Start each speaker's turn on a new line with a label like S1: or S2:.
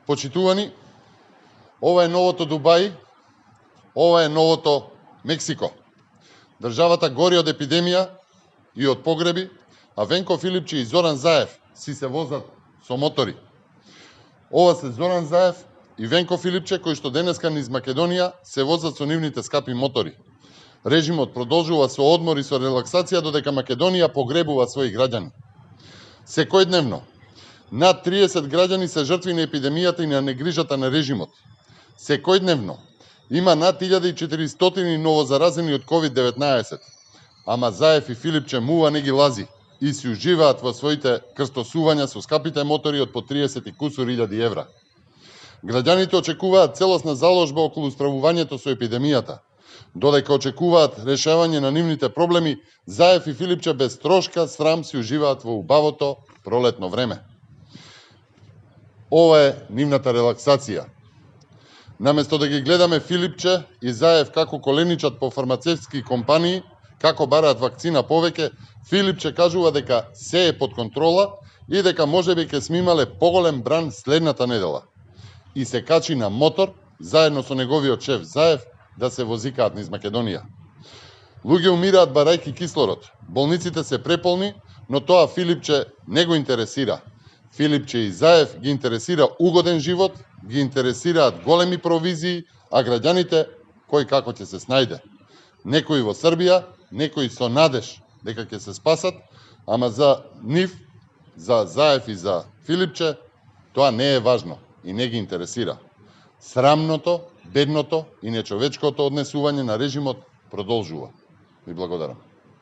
S1: Почитувани, ова е новото Дубај, ова е новото Мексико. Државата гори од епидемија и од погреби, а Венко Филипче и Зоран Заев си се возат со мотори. Ова се Зоран Заев и Венко Филипче кои што денеска низ Македонија се возат со нивните скапи мотори. Режимот продолжува со одмор и со релаксација додека Македонија погребува своји граѓани. Секојдневно над 30 граѓани се жртви на епидемијата и на негрижата на режимот. Секојдневно има над 1400 новозаразени од COVID-19. Ама Заев и Филипче мува не ги лази и си уживаат во своите крстосувања со скапите мотори од по 30 и кусур илјади евра. Граѓаните очекуваат целосна заложба околу справувањето со епидемијата. Додека очекуваат решавање на нивните проблеми, Заев и Филипче без трошка срам си уживаат во убавото пролетно време. Ова е нивната релаксација. Наместо да ги гледаме Филипче и Заев како коленичат по фармацевтски компании, како бараат вакцина повеќе, Филипче кажува дека се е под контрола и дека можеби ќе сме имале поголем бран следната недела. И се качи на мотор, заедно со неговиот шеф Заев, да се возикаат низ Македонија. Луѓе умираат барајки кислород, болниците се преполни, но тоа Филипче не го интересира. Филипче и Заев ги интересира угоден живот, ги интересираат големи провизии, а граѓаните кој како ќе се снајде. Некои во Србија, некои со надеж дека ќе се спасат, ама за нив, за Заев и за Филипче, тоа не е важно и не ги интересира. Срамното, бедното и нечовечкото однесување на режимот продолжува. Ви благодарам.